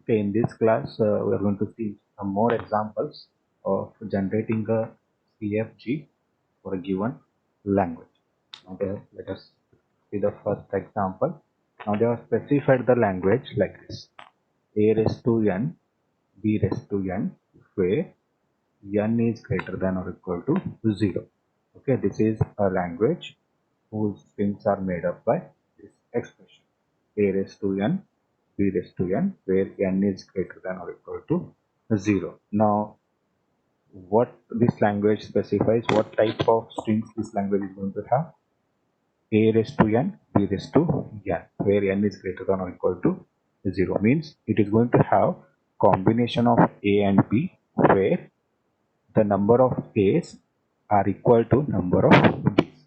Okay, in this class, we are going to see some more examples of generating a CFG for a given language. Now, let us see the first example. Now, they have specified the language like this: A raised to n, B raised to n, where n is greater than or equal to 0. Okay, this is a language whose strings are made up by this expression: A raised to n, B raised to n, where n is greater than or equal to 0. Now, what this language specifies, what type of strings this language is going to have: A raised to n, B raised to n, where n is greater than or equal to 0, means it is going to have combination of A and B, where the number of A's are equal to number of B's.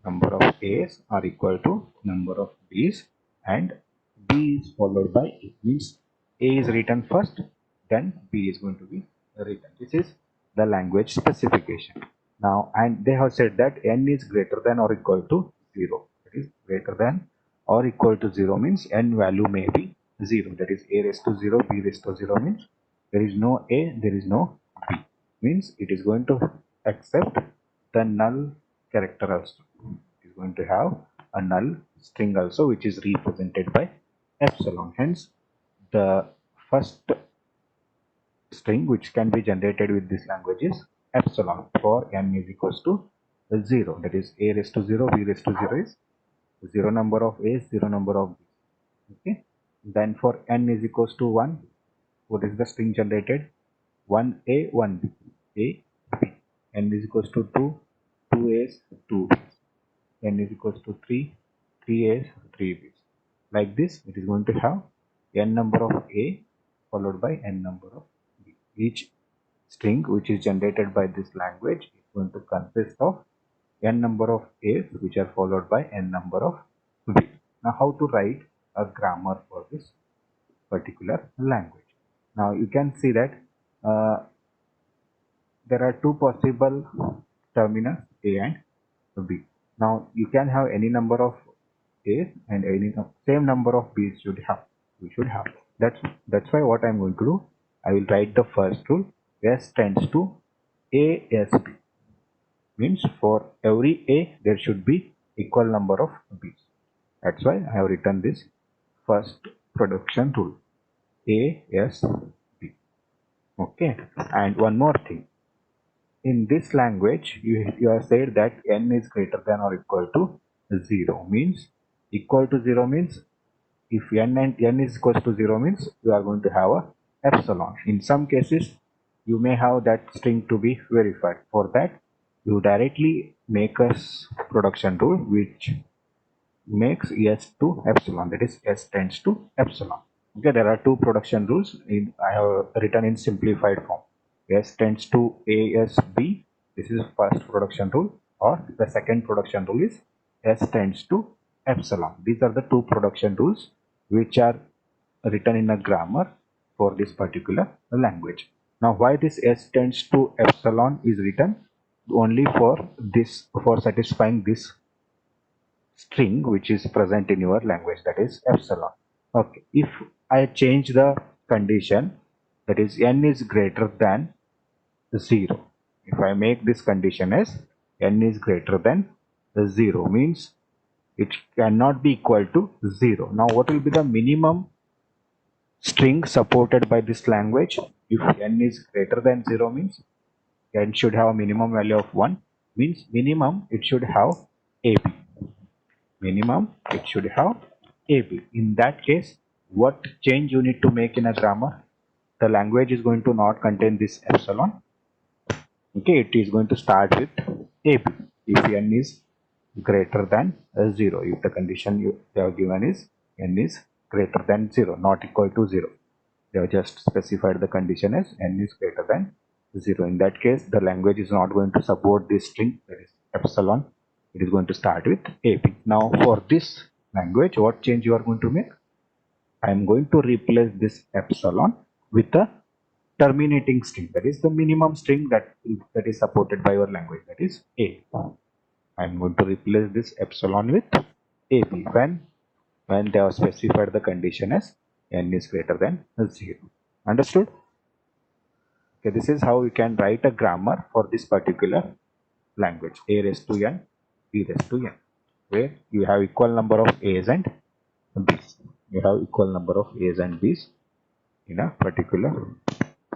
Number of A's are equal to number of B's, and B is followed by A. Means A is written first, then B is going to be written. This is the language specification. Now, and they have said that n is greater than or equal to 0. That is, greater than or equal to 0 means n value may be 0. That is, A raised to 0, B raised to 0 means there is no A, there is no B. Means it is going to accept the null character also. It is going to have a null string also, which is represented by epsilon. Hence, the first string which can be generated with this language is epsilon for n is equals to 0. That is, A raised to 0, B raised to 0 is 0 number of A's, 0 number of B's. Okay. Then for n is equals to 1, what is the string generated? 1A, 1B. A, B. N is equals to 2, 2A's, 2B's. N is equals to 3, 3A's, 3B's. Like this, it is going to have n number of A followed by n number of B. Each string which is generated by this language is going to consist of n number of A's which are followed by n number of B. Now, how to write a grammar for this particular language? Now, you can see that there are two possible terminals, A and B. Now, you can have any number of A's and any same number of B's we should have. That's why what I'm going to do, I will write the first rule: S tends to ASB. Means for every A there should be equal number of B's. That's why I have written this first production rule: ASB. Okay, and one more thing. In this language, you have said that n is greater than or equal to 0. Means equal to 0 means if n and n is equal to 0 means you are going to have a epsilon. In some cases, you may have that string to be verified. For that, you directly make a production rule which makes S to epsilon. That is, S tends to epsilon. Okay, there are two production rules. I have written in simplified form. S tends to ASB. This is first production rule, or the second production rule is S tends to epsilon. These are the two production rules which are written in a grammar for this particular language. Now, why this S tends to epsilon is written? Only for satisfying this string which is present in your language, that is epsilon. Okay, if I change the condition, that is n is greater than 0, if I make this condition as n is greater than 0 means it cannot be equal to 0. Now, what will be the minimum string supported by this language? If n is greater than 0 means n should have a minimum value of 1, means minimum it should have AB. Minimum it should have AB. In that case, what change you need to make in a grammar? The language is going to not contain this epsilon. Okay, it is going to start with AB if n is greater than 0. If the condition they have given is n is greater than 0, not equal to 0. They have just specified the condition as n is greater than 0. In that case, the language is not going to support this string, that is epsilon. It is going to start with AB. Now, for this language, what change you are going to make? I am going to replace this epsilon with a terminating string, that is the minimum string that is supported by your language, that is A. I am going to replace this epsilon with AB when they have specified the condition as n is greater than 0. Understood? Okay, this is how we can write a grammar for this particular language, a raised to n, b raised to n, where you have equal number of a's and b's. You have equal number of a's and b's in a particular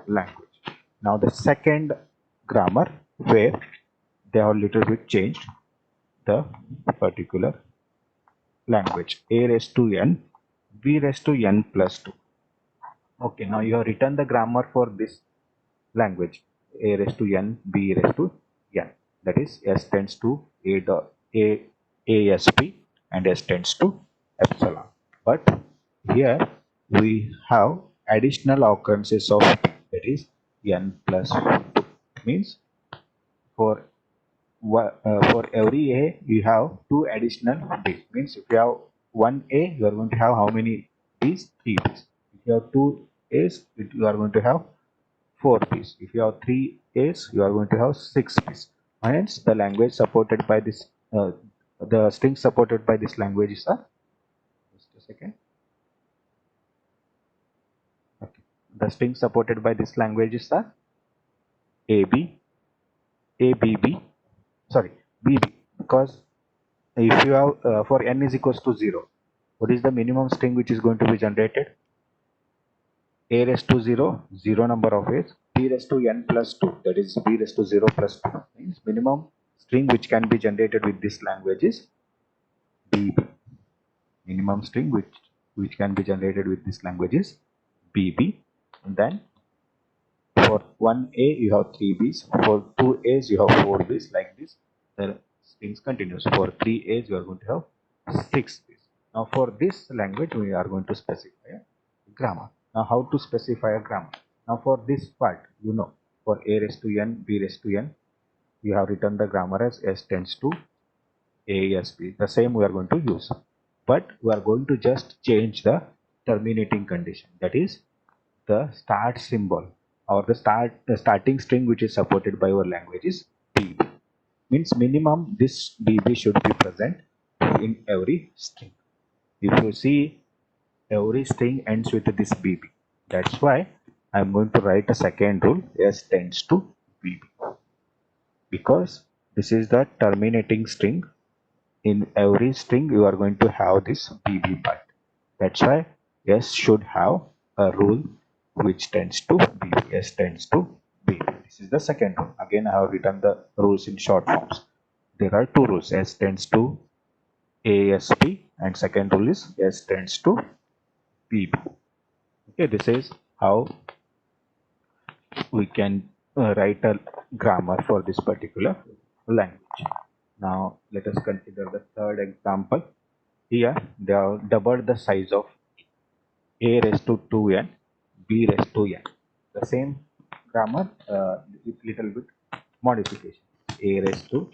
language. Now the second grammar, where they have little bit changed the particular language, a raised to n, b raised to n plus 2. Okay, now you have written the grammar for this language, a raised to n, b raised to n. That is, s tends to a dot a asp and s tends to epsilon. But here we have additional occurrences of p, that is n plus 2. Means for for every a you have two additional b's. Means if you have one a, you are going to have how many b's? 3 b's. If you have two a's, you are going to have 4 b's. If you have 3 a's, you are going to have 6 b's. Hence the language supported by this the string supported by this language is a, just a second. Okay. The string supported by this language is a AB, ABB, sorry, BB, because if you have for n is equals to 0, what is the minimum string which is going to be generated? A raised to 0, 0 number of a's, b raised to n plus 2, that is b raised to 0 plus 2, means minimum string which can be generated with this language is BB. Minimum string which can be generated with this language is BB. And then for 1a you have 3 b's, for 2 a's you have 4 b's, like this the strings continues. For 3 a's you are going to have 6 b's. Now for this language we are going to specify a grammar. Now how to specify a grammar? Now for this part, you know, for a raised to n, b raised to n, we have written the grammar as s tends to a asp. The same we are going to use, but we are going to just change the terminating condition, that is the start symbol or the starting string which is supported by our language is bb. Means minimum this bb should be present in every string. If you see, every string ends with this bb. That's why I'm going to write a second rule, s tends to bb, because this is the terminating string. In every string you are going to have this bb part. That's why s should have a rule which tends to bb. S tends to bb. This is the second rule. Again, I have written the rules in short forms. There are two rules, s tends to asp, and second rule is s tends to bb. Okay, this is how we can write a grammar for this particular language. Now let us consider the third example. Here they have doubled the size of a raised to 2n, b raised to n. The same grammar with little bit modification. A raised to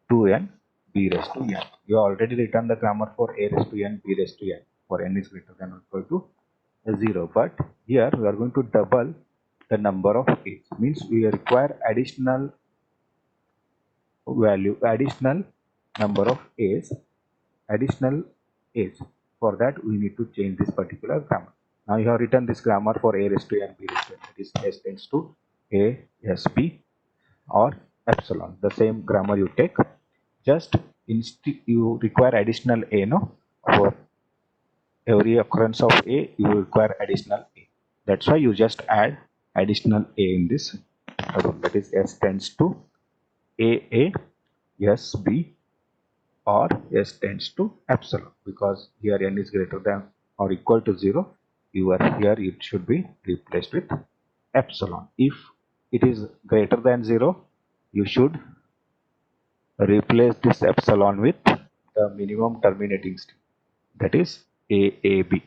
2n, b raised to n. You already written the grammar for a raised to n, b raised to n. For n is greater than or equal to 0. But here we are going to double the number of a's. Means we require additional value, additional number of a's, additional a's. For that we need to change this particular grammar. Now you have written this grammar for a raised to n, b raised to n, that is s tends to a asp or epsilon. The same grammar you take, just you require additional a, no? For every occurrence of a you require additional a. That's why you just add additional a in this row, that is s tends to a s b or s tends to epsilon, because here n is greater than or equal to 0. Here it should be replaced with epsilon. If it is greater than 0, you should replace this epsilon with the minimum terminating string, that is AAB.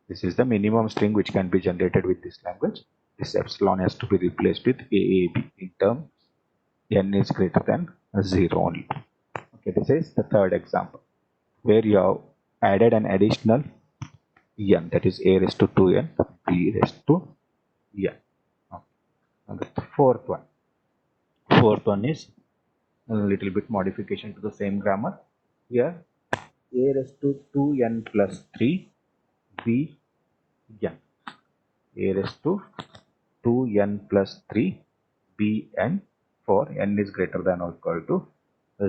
This is the minimum string which can be generated with this language. This epsilon has to be replaced with AAB in terms n is greater than 0 only. Okay, this is the third example where you have added an additional n, that is a raised to 2n, b raised to n. Okay. And the fourth one is a little bit modification to the same grammar. Here a raised to 2n plus 3, b n. A raised to 2n plus 3 bn for n is greater than or equal to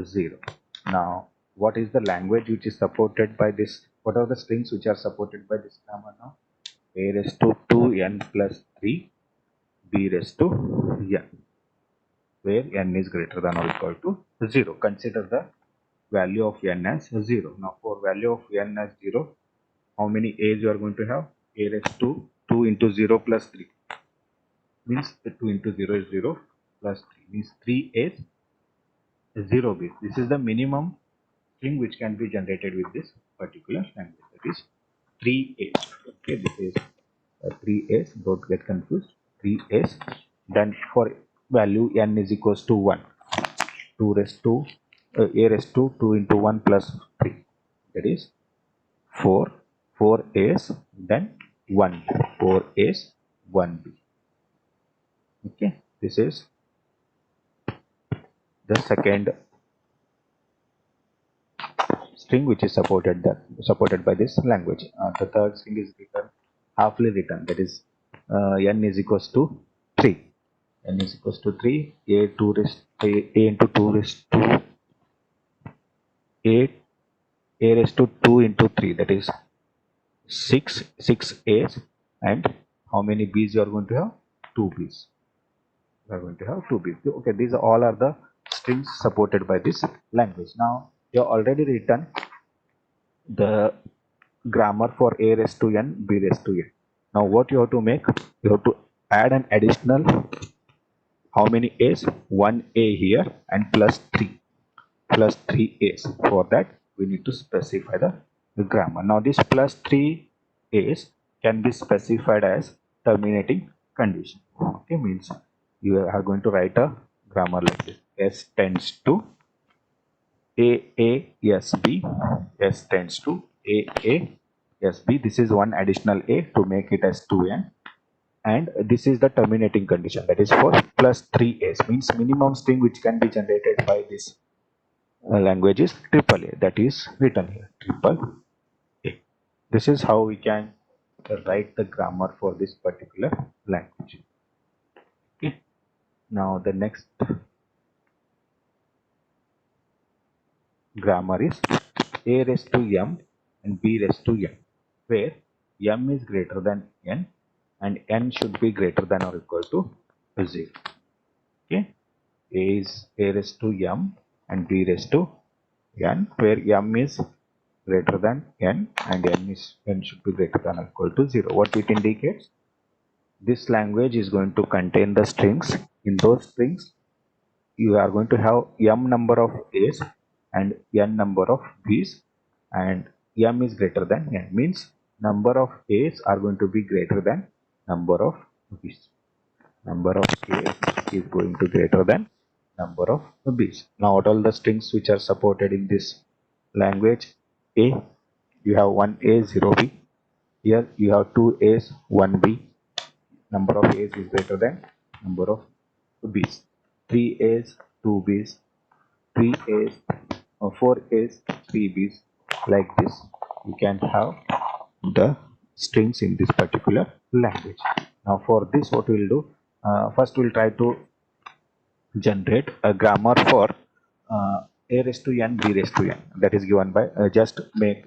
0. Now, what is the language which is supported by this? What are the strings which are supported by this grammar now? A raised to 2n plus 3 b raised to n, where n is greater than or equal to 0. Consider the value of n as 0. Now, for value of n as 0, how many a's you are going to have? A raised to 2 into 0 plus 3 means 2 into 0 is 0 plus 3 means 3 a's 0 b's. This is the minimum string which can be generated with this particular language, that is 3 a's. Okay, this is 3 a's, don't get confused, 3 a's. Then for value n is equals to 1, 2 raised to a raised to 2 into 1 plus 3, that is 4, 4 a's, then 1, 4 a's, 1 b. Okay, this is the second string which is supported by this language. The third string is written halfly written, that is n is equals to 3. N is equals to 3. A into 2 raised to a raised to 2 into 3, that is 6 a's, and how many b's you are going to have? 2 b's. You are going to have 2 b's. Okay, these all are the strings supported by this language. Now you have already written the grammar for a raised to n, b raised to n. Now what you have to make? You have to add an additional, how many a's? 1 a here and plus 3 a's. For that we need to specify the grammar. Now this plus 3 a's can be specified as terminating condition. Okay, means you are going to write a grammar like this: s tends to AASB, S tends to AASB. This is one additional A to make it as 2n, and this is the terminating condition, that is for plus 3a's, means minimum string which can be generated by this language is triple A, that is written here, triple A. This is how we can write the grammar for this particular language. Okay, now the next grammar is a raised to m and b raised to n, where m is greater than n and n should be greater than or equal to 0. Okay, a is a raised to m and b raised to n, where m is greater than n and n should be greater than or equal to 0. What it indicates? This language is going to contain the strings. In those strings you are going to have m number of a's and n number of b's, and m is greater than n, means number of a's are going to be greater than number of b's. Number of a's is going to greater than number of b's. Now what all the strings which are supported in this language? A, you have 1a 0b. Here you have 2 a's 1b. Number of a's is greater than number of b's. 3 a's 2 b's, 3 a's 4 a's 3 b's. Like this you can have the strings in this particular language. Now for this, what we will do, first we will try to generate a grammar for a raised to n, b raised to n, that is given by just make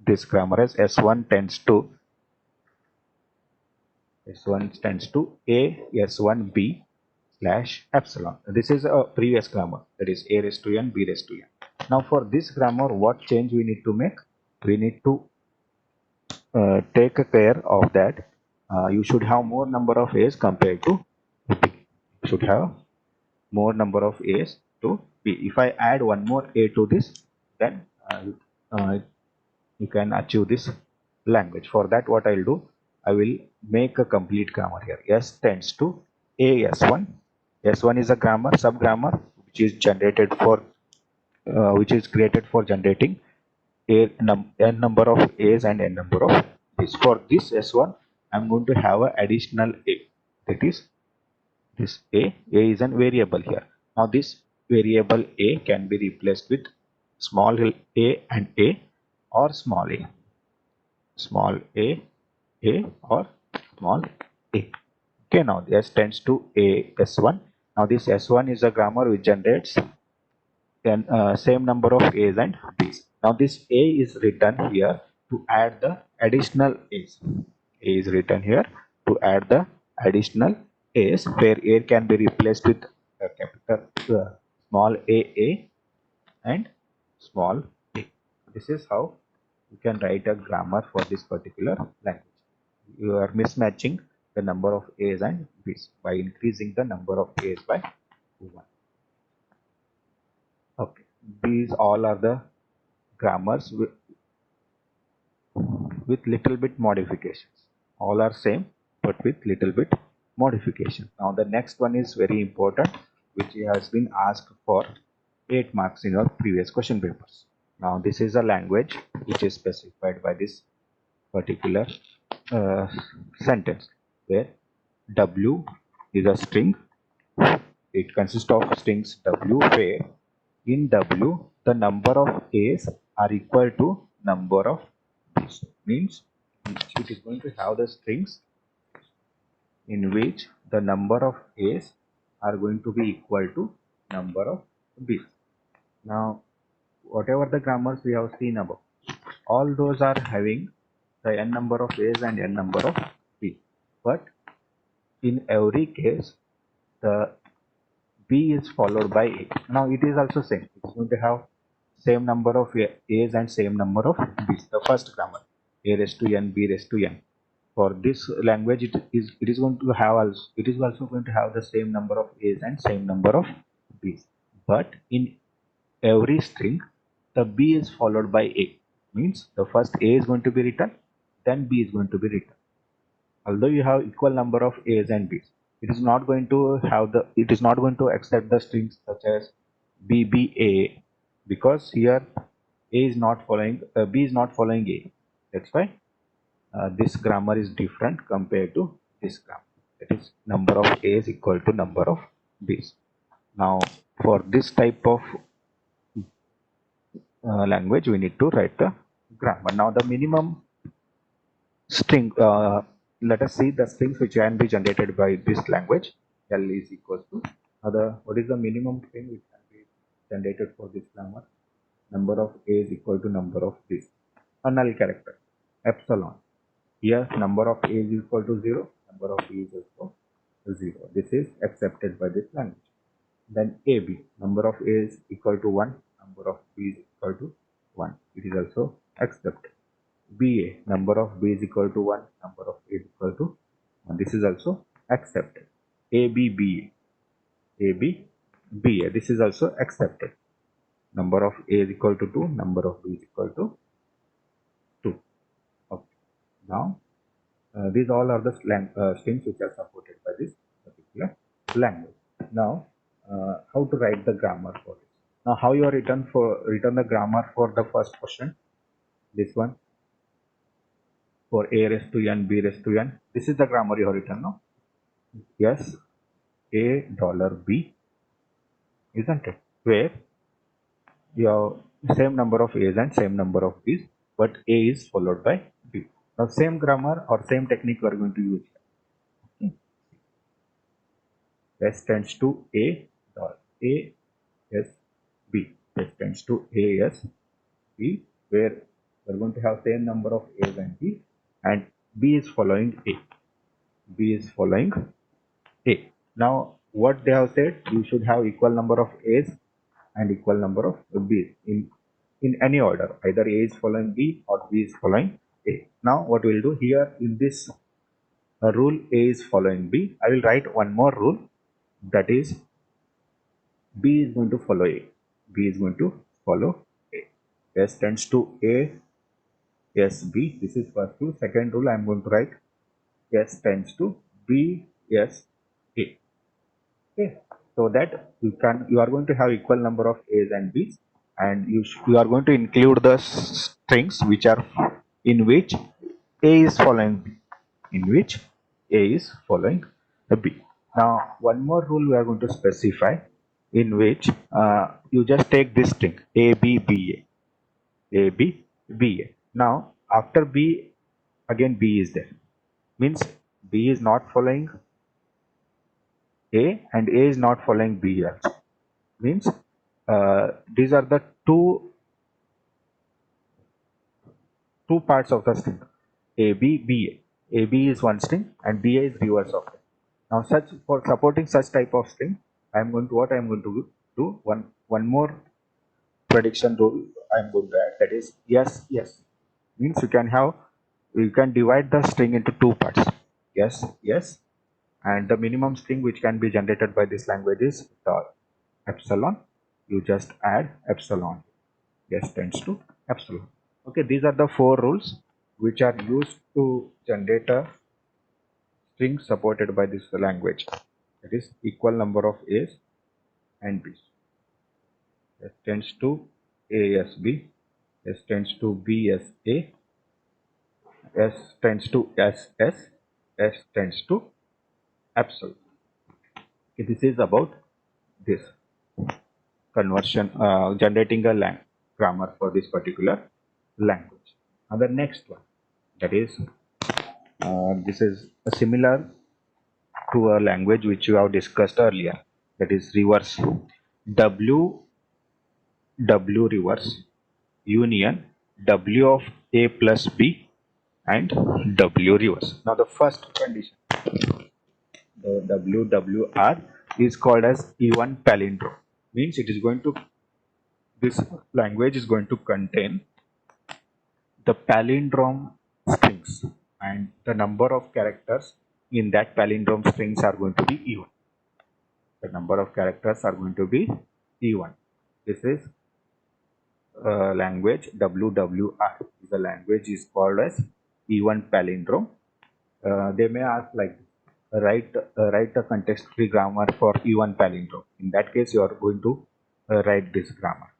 this grammar as s1 tends to a s1b slash epsilon. This is a previous grammar, that is a raised to n, b raised to n. Now for this grammar, what change we need to make? We need to take care of that. You should have more number of a's compared to b. You should have more number of a's to b. If I add one more a to this, then you can achieve this language. For that, what I will do, I will make a complete grammar here. S tends to a s1. S1 is a grammar, sub grammar, which is generated for which is created for generating n number of a's and n number of b's. For this s1, I'm going to have an additional a, that is this a is a variable here. Now this variable a can be replaced with small a and a, or small a A or small a. Okay, now S tends to A S1. Now this S1 is a grammar which generates same number of A's and B's. Now this A is written here to add the additional A's. A is written here to add the additional A's, where A can be replaced with a capital small a and small a. This is how you can write a grammar for this particular language. You are mismatching the number of A's and B's by increasing the number of A's by 1. Okay, these all are the grammars with little bit modifications. All are same but with little bit modification. Now the next one is very important, which has been asked for 8 marks in your previous question papers. Now this is a language which is specified by this particular uh, sentence, where W is a string. It consists of strings W, where in W the number of A's are equal to number of B's. Means it is going to have the strings in which the number of A's are going to be equal to number of B's. Now whatever the grammars we have seen above, all those are having the n number of A's and n number of B's. But in every case, the B is followed by A. Now it is also same. It's going to have same number of A's and same number of B's. The first grammar, A raised to n, B raised to n. For this language, it is going to have also, it is also going to have the same number of A's and same number of B's. But in every string, the B is followed by A. Means the first A is going to be written, then B is going to be written. Although you have equal number of A's and B's, it is not going to have it is not going to accept the strings such as BBA, because here A is not following, B is not following A. That's why this grammar is different compared to this grammar. That is, number of A's equal to number of B's. Now for this type of language, we need to write the grammar. Now the minimum string, let us see the strings which can be generated by this language. L is equals to what is the minimum string which can be generated for this grammar? Number of A is equal to number of B's. A null character, epsilon. Here number of A is equal to 0, number of B is equal to 0. This is accepted by this language. Then AB, number of A is equal to 1, number of B is equal to 1. It is also accepted. BA, number of B is equal to 1, number of A is equal to 1. This is also accepted. ABBA, ABBA, this is also accepted. Number of A is equal to 2, number of B is equal to 2. Okay. Now these all are the strings which are supported by this particular language. Now how to write the grammar for this? Now how you are written the grammar for the first question? This one, for A raised to n, B raised to n. This is the grammar you have written now. Yes, A dollar B, isn't it? Where you have same number of A's and same number of B's, but A is followed by B. Now same grammar or same technique we are going to use here. Okay. S tends to A dollar A S B. S tends to A S B, where we are going to have same number of A's and B's, and B is following A. B is following A. Now what they have said, you should have equal number of A's and equal number of B's in any order. Either A is following B or B is following A. Now what we will do here, in this rule A is following B, I will write one more rule, that is B is going to follow A. B is going to follow A. S tends to A S B. This is first rule. Second rule I am going to write S tends to B S A. Okay, so that you are going to have equal number of A's and B's, and you are going to include the strings which are in which A is following B, in which A is following B. Now one more rule we are going to specify, in which you just take this string A B B A, A B B A. Now after B, again B is there. means B is not following A and A is not following B also. Means these are the two parts of the string, AB, BA. AB is one string and BA is reverse of it. Now for supporting such type of string, I am going to do one more prediction rule I am going to add, that is yes, yes. Means you can divide the string into two parts, yes, yes, and the minimum string which can be generated by this language is the epsilon. You just add epsilon. Yes tends to epsilon. Okay, these are the four rules which are used to generate a string supported by this language. That is equal number of A's and B's. S tends to A as B, S tends to B as A, S tends to S, S tends to epsilon. Okay, this is about this conversion, generating a grammar for this particular language. Now the next one, that is this is similar to a language which you have discussed earlier, that is reverse. W W reverse union W of A plus B and W reverse. Now the first condition, the WWR is called as even palindrome. Means it is going to, this language is going to contain the palindrome strings, and the number of characters in that palindrome strings are going to be even. The number of characters are going to be even. This is language WWR. The language is called as even palindrome. They may ask like this, write a context-free grammar for even palindrome. In that case, you are going to write this grammar.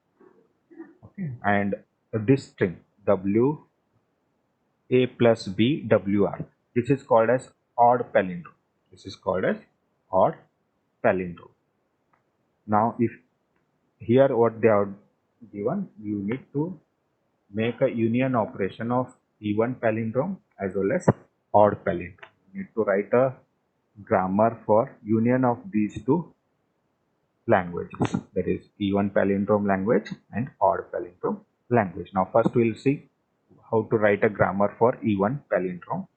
Okay, and this string W A plus B WR. This is called as odd palindrome. This is called as odd palindrome. Now, if here what they are given, you need to make a union operation of even palindrome as well as odd palindrome. You need to write a grammar for union of these two languages, that is even palindrome language and odd palindrome language. Now first we will see how to write a grammar for even palindrome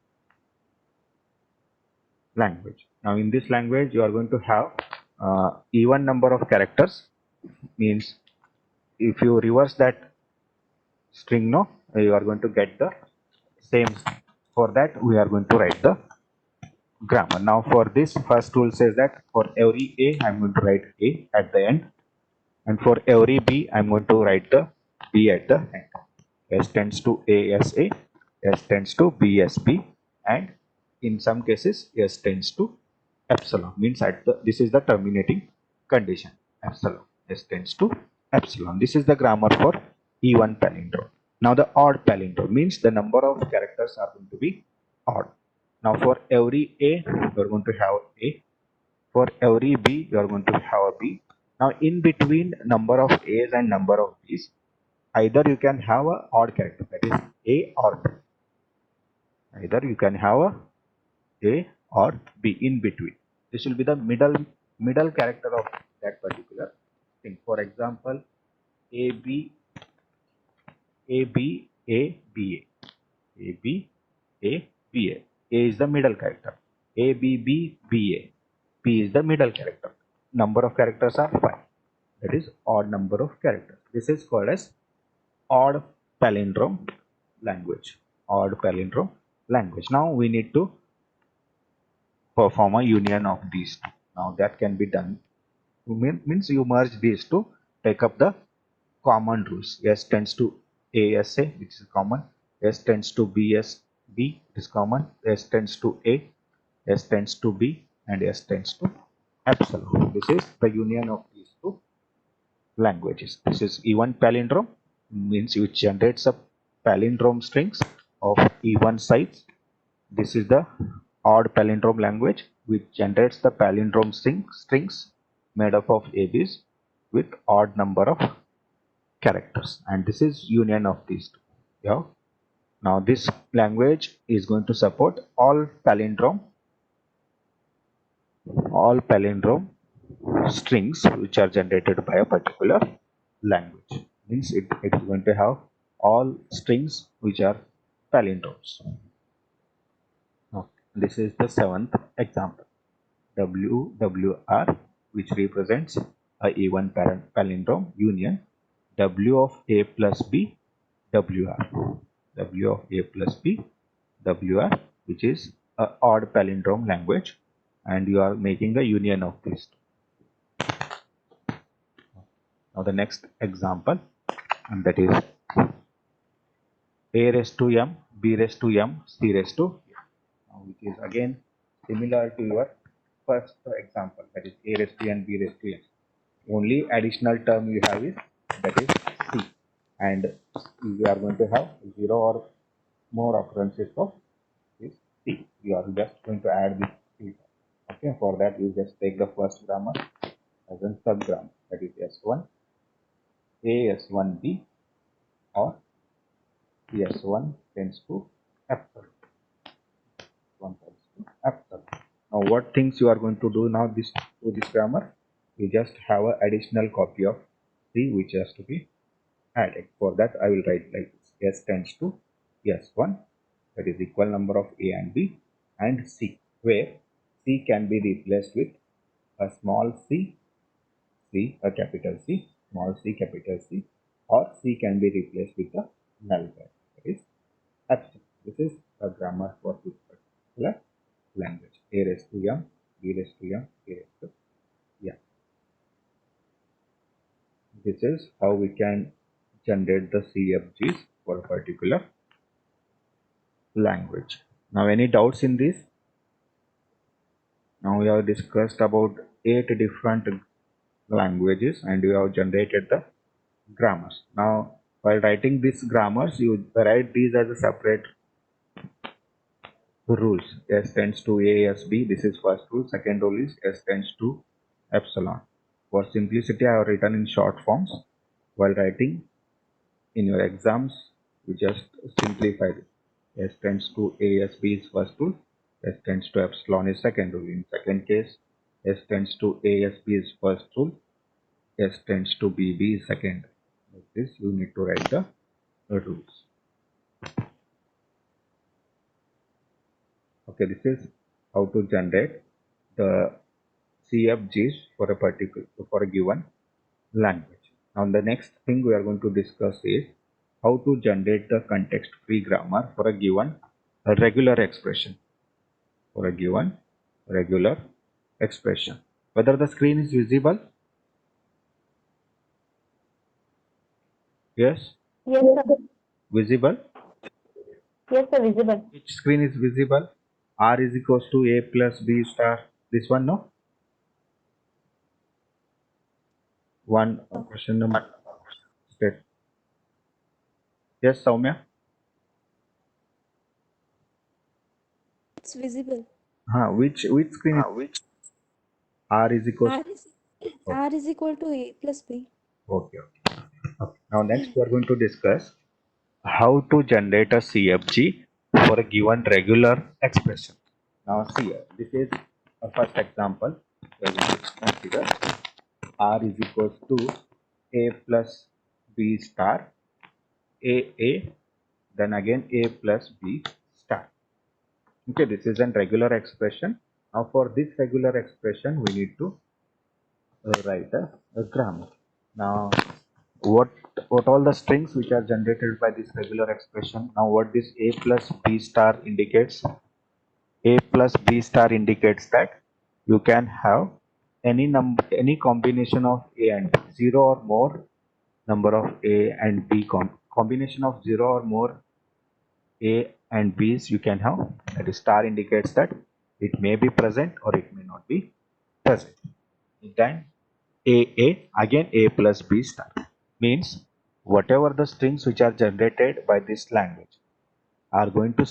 language. Now in this language you are going to have even number of characters. Means if you reverse that string, no, you are going to get the same. For that we are going to write the grammar. Now for this, first rule says that for every A I am going to write A at the end, and for every B I am going to write the B at the end. S tends to A as A, S tends to B as B, and in some cases S tends to epsilon. Means at the, this is the terminating condition, epsilon. S tends to epsilon. This is the grammar for even palindrome. Now the odd palindrome means the number of characters are going to be odd. Now for every A you are going to have A, for every B you are going to have a B. Now in between number of A's and number of B's, either you can have a odd character, that is A or B. Either you can have A or B in between. This will be the middle character of that particular thing. For example, A B A B A B A A B A B A. A is the middle character. A B B B A. B is the middle character. Number of characters are 5. That is odd number of characters. This is called as odd palindrome language. Odd palindrome language. Now we need to perform a union of these two. Now that can be done. Means you merge these two, take up the common rules. S tends to A as A, which is common. S tends to B as B, is common. S tends to A, S tends to B, and S tends to epsilon. This is the union of these two languages. This is even palindrome, means it generates a palindrome strings of even size. This is the odd palindrome language which generates the palindrome strings made up of ABs with odd number of characters, and this is union of these two. Yeah, Now this language is going to support all palindrome strings which are generated by a particular language. Means it is going to have all strings which are palindromes. Now, this is the seventh example. WWR, which represents a even palindrome union W of A plus B WR. W of A plus B WR, which is a odd palindrome language, and you are making a union of these two. Now the next example, and that is A raised to M, B raised to M, C raised to M, which is again similar to your first example, that is A raised to N, B raised to M. Only additional term you have is that is C, and you are going to have 0 or more occurrences of this C. You are just going to add this C. Okay, for that you just take the first grammar as a subgrammar, that is S1 A S1B or S1 tends to epsilon. Now what things you are going to do now this grammar? You just have an additional copy of C which has to be added. For that I will write like this: S tends to S1, that is equal number of A and B, and C, where C can be replaced with a small c, a capital C, small c, capital C, or C can be replaced with a null value, that is epsilon. This is a grammar for this particular language. A raised to M, B raised to M, A raised to M. This is how we can generate the CFGs for a particular language. Now any doubts in this? Now we have discussed about 8 different languages and we have generated the grammars. Now while writing these grammars, you write these as a separate rules. S tends to A, S, B. This is first rule. Second rule is S tends to epsilon. For simplicity, I have written in short forms. While writing in your exams, you just simplify it. S tends to A, S, B is first rule. S tends to epsilon is second rule. In second case, S tends to A, S, B is first rule. S tends to B, B is second. Like this, you need to write the rules. Okay, this is how to generate the CFGs for a given language. Now the next thing we are going to discuss is how to generate the context-free grammar for a given regular expression. For a given regular expression. Whether the screen is visible? Yes? Yes, sir. Visible? Yes, sir, visible. Which screen is visible? R is equals to A plus B star. This one, no? One question number. State. Yes, Soumya? It's visible. Which screen is Which R is equals R is to? R is equal to A plus B. Okay. Now next we are going to discuss how to generate a CFG for a given regular expression. Now see here, this is a first example. We are going to consider R is equals to A plus B star, A, then again A plus B star. Okay, this is a regular expression. Now for this regular expression, we need to write a grammar. Now what all the strings which are generated by this regular expression? Now what this A plus B star indicates? A plus B star indicates that you can have any combination of A and B, 0 or more number of A and B combination of 0 or more A and B's you can have. That is, star indicates that it may be present or it may not be present. Then A again A plus B star means whatever the strings which are generated by this language are going to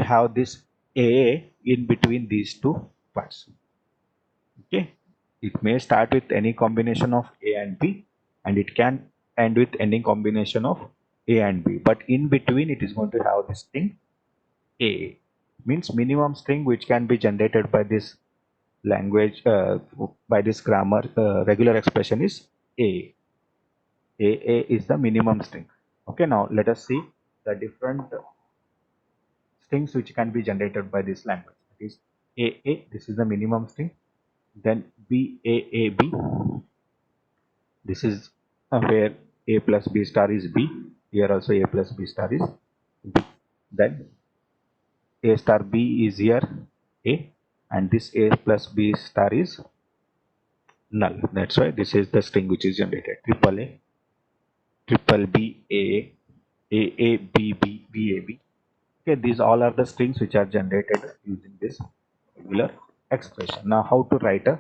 have this A in between these two parts. Okay, it may start with any combination of A and B, and it can end with any combination of A and B, but in between it is going to have this string A. Means minimum string which can be generated by this language, by this grammar regular expression is A. A is the minimum string. Okay, now let us see the different strings which can be generated by this language. That is AA, this is the minimum string. Then BAAB, this is where A plus B star is B. Here also A plus B star is B. Then A star B is here A, and this A plus B star is null. That's why this is the string which is generated. Triple A, triple B, A, B, B, B, A, B. Okay, these all are the strings which are generated using this regular expression. Now, how to write a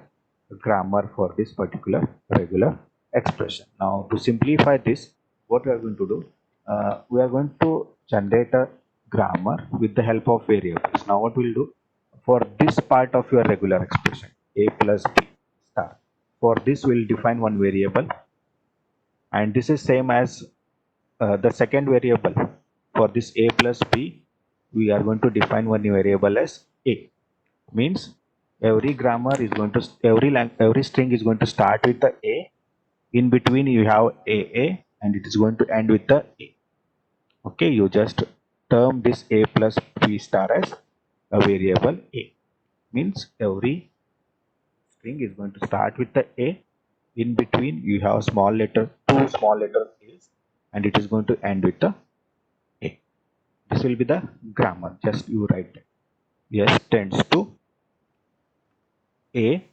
grammar for this particular regular expression? Now, to simplify this, what we are going to do? We are going to generate a grammar with the help of variables. Now, what we'll do for this part of your regular expression, A plus B star. For this, we'll define one variable, and this is same as the second variable. For this A plus B, we are going to define one variable as A. Means every grammar is going to, every string is going to start with the A. In between you have AA, and it is going to end with the A. Okay, you just term this A plus B star as a variable A. Means every string is going to start with the A. In between you have small letter, two small letter A's, and it is going to end with the A. This will be the grammar. Just you write that. S tends to A,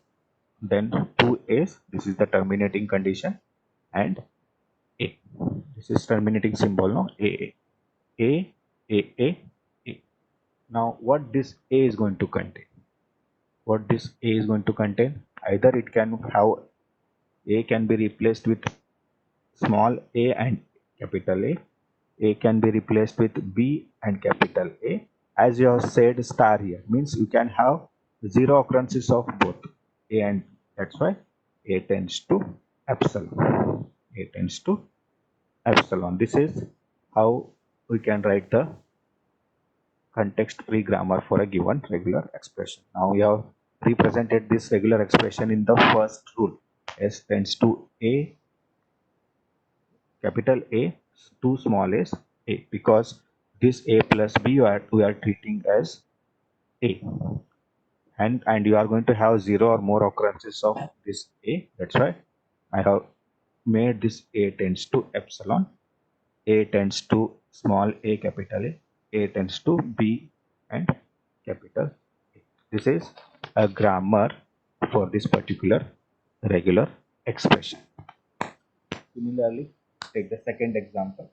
then two A's. This is the terminating condition, and A. This is terminating symbol, no? A, A, A, A, A. Now, what this A is going to contain? What this A is going to contain? Either it can have A can be replaced with small a and capital A. A can be replaced with B and capital A. As you have said star here, means you can have zero occurrences of both A and B. That's why A tends to epsilon. A tends to epsilon. This is how we can write the context-free grammar for a given regular expression. Now we have represented this regular expression in the first rule. S tends to A, capital A, two small a's, A, because this A plus B we are treating as A, and you are going to have zero or more occurrences of this A. That's why I have made this A tends to epsilon, A tends to small a, capital A tends to B and capital A. This is a grammar for this particular regular expression. Similarly, take the second example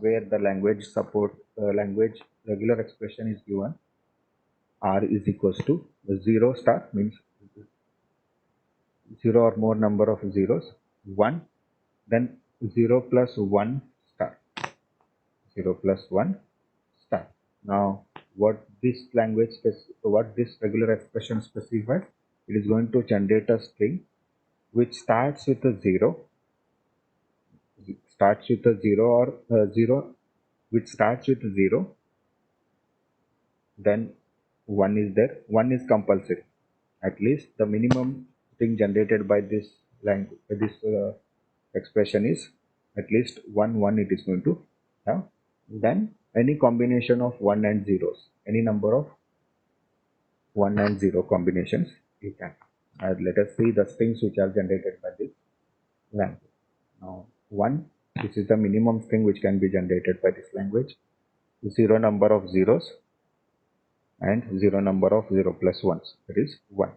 where the language support language regular expression is given. R is equals to 0 star, means 0 or more number of zeros, 1, then 0 plus 1 star, 0 plus 1 star. Now, what this regular expression specifies, it is going to generate a string which starts with a 0, or 0, which starts with 0, then 1 is there. 1 is compulsory. At least the minimum thing generated by this language, expression is at least 1 it is going to have. Then any combination of 1 and zeros, any number of 1 and 0 combinations you can. Let us see the strings which are generated by this language. Now 1, this is the minimum string which can be generated by this language. 0 number of zeros and 0 number of 0 plus 1s, that is 1.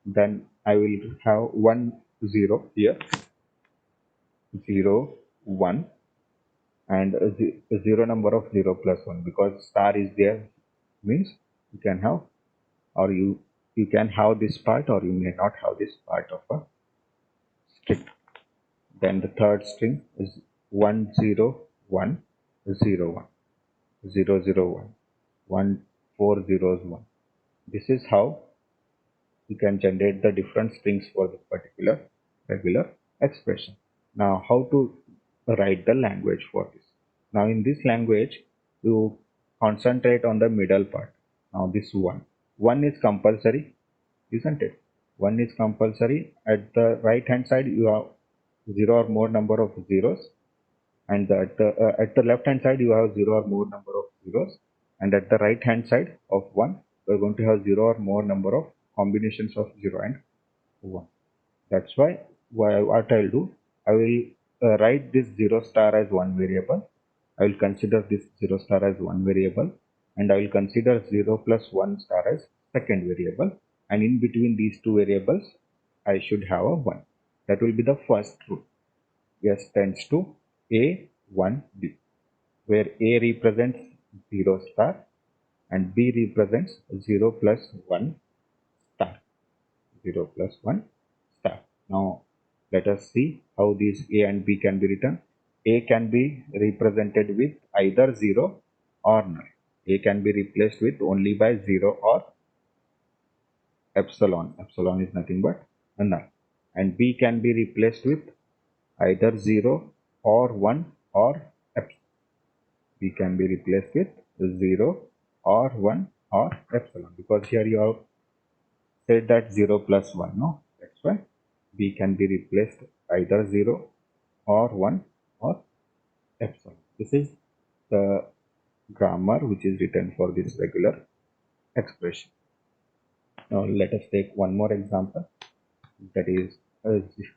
Then I will have 1 0 here, 0 1, and a 0 number of 0 plus 1, because star is there, means you can have, or you can have this part, or you may not have this part of a string. Then the third string is 1 0 1 0 1 0 0 1 1 4 zeros 1. This is how you can generate the different strings for this particular regular expression. Now, how to write the language for this. Now in this language, you concentrate on the middle part. Now this one is compulsory, isn't it? One is compulsory. At the right hand side, you have zero or more number of zeros, and at the left hand side, you have zero or more number of zeros, and at the right hand side of one, we are going to have zero or more number of combinations of 0 and 1. That's why what I'll do, I will write this 0 star as one variable. I will consider this 0 star as one variable, and I will consider 0 plus 1 star as second variable, and in between these two variables I should have a 1. That will be the first rule. S tends to A 1 B, where A represents 0 star and B represents 0 plus 1 star. 0 plus 1 star. Now let us see how these A and B can be written. A can be represented with either 0 or null. A can be replaced with only by 0 or epsilon. Epsilon is nothing but a null. And B can be replaced with either 0 or 1 or epsilon. B can be replaced with 0 or 1 or epsilon, because here you have said that 0 plus 1, no? That's why B can be replaced either 0 or 1 or epsilon. This is the grammar which is written for this regular expression. Now let us take one more example, that is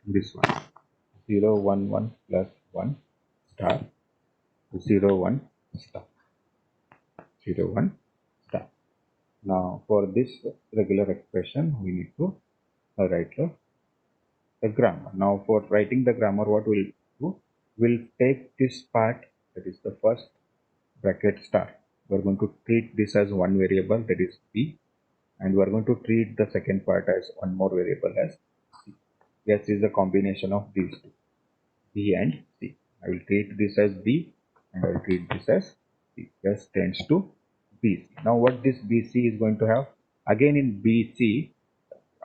this one, 0 1 1 plus 1 star 0 1 star 0 1 star. Now for this regular expression we need to write a grammar. Now for writing the grammar, what we'll do, we'll take this part, that is the first bracket star. We're going to treat this as one variable, that is B, and we're going to treat the second part as one more variable as C. S is a combination of these two, B and C. I will treat this as B and I will treat this as C. S tends to BC. Now what this BC is going to have? Again in BC,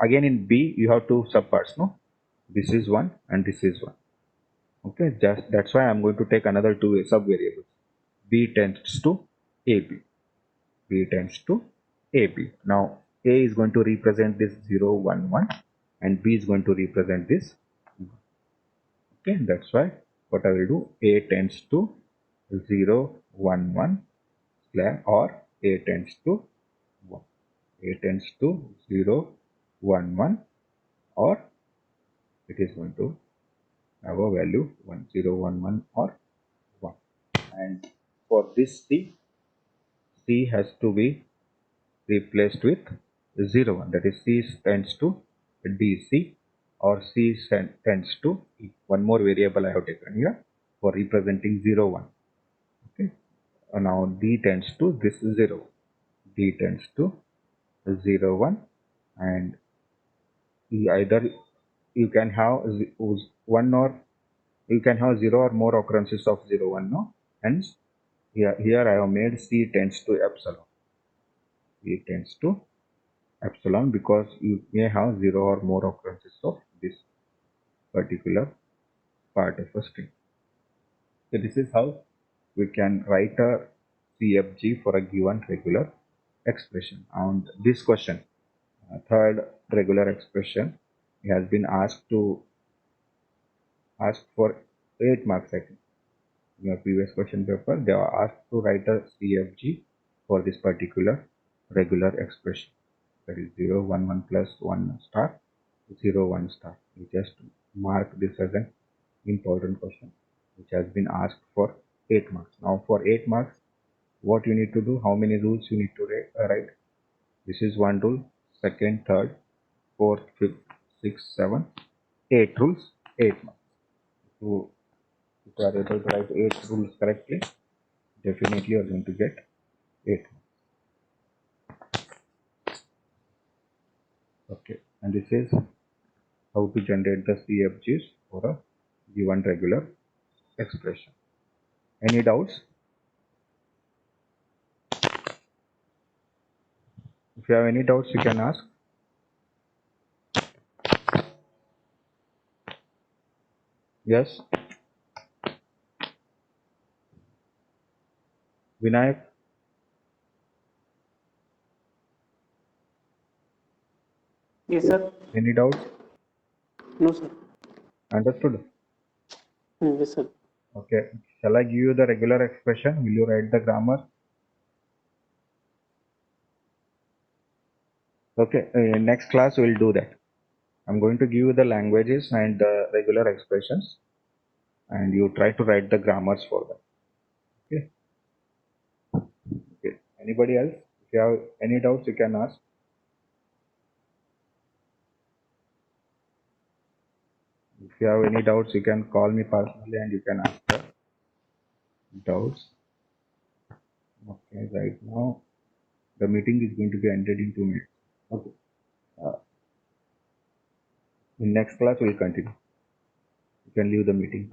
again in B you have two subparts, no? This is one and this is one. Okay, just that's why I'm going to take another two sub variables. B tends to AB. B tends to AB. Now A is going to represent this 0 1 1 and B is going to represent this 1. Okay, that's why what I will do, A tends to 0 1 1 or A tends to 1. A tends to 0 1 1 or it is going to have a value 1 0 1 1 or 1. And for this C has to be replaced with 0 1, that is C tends to DC or C tends to E. One more variable I have taken here for representing 0 1. Okay, now D tends to this 0, D tends to 0 1, and either you can have one or you can have 0 or more occurrences of 0 1, no? Hence here I have made C tends to epsilon. C tends to epsilon because you may have 0 or more occurrences of this particular part of a string. So this is how we can write a CFG for a given regular expression. And this question, third regular expression, has been asked for 8 marks, I think. In your previous question paper, they are asked to write a CFG for this particular regular expression. That is 0 1 1 plus 1 star 0 1 star. You just mark this as an important question which has been asked for 8 marks. Now for 8 marks, what you need to do, how many rules you need to write? This is one rule, second, third, fourth, fifth, sixth, seventh, 8 rules, 8 marks. So if you are able to write 8 rules correctly, definitely you are going to get 8 marks. Okay, and this is how to generate the CFGs for a given regular expression. Any doubts? If you have any doubts, you can ask. Yes? Vinayak, Yes, sir. any doubts? No, sir. Understood? Yes, sir. Okay. Shall I give you the regular expression? Will you write the grammar? Okay. Next class we'll do that. I'm going to give you the languages and the regular expressions, and you try to write the grammars for them. Okay. Okay. Anybody else? If you have any doubts, you can ask. If you have any doubts, you can call me personally and you can ask the doubts. Okay. Right now, the meeting is going to be ended in 2 minutes. Okay. In next class, we'll continue. You can leave the meeting.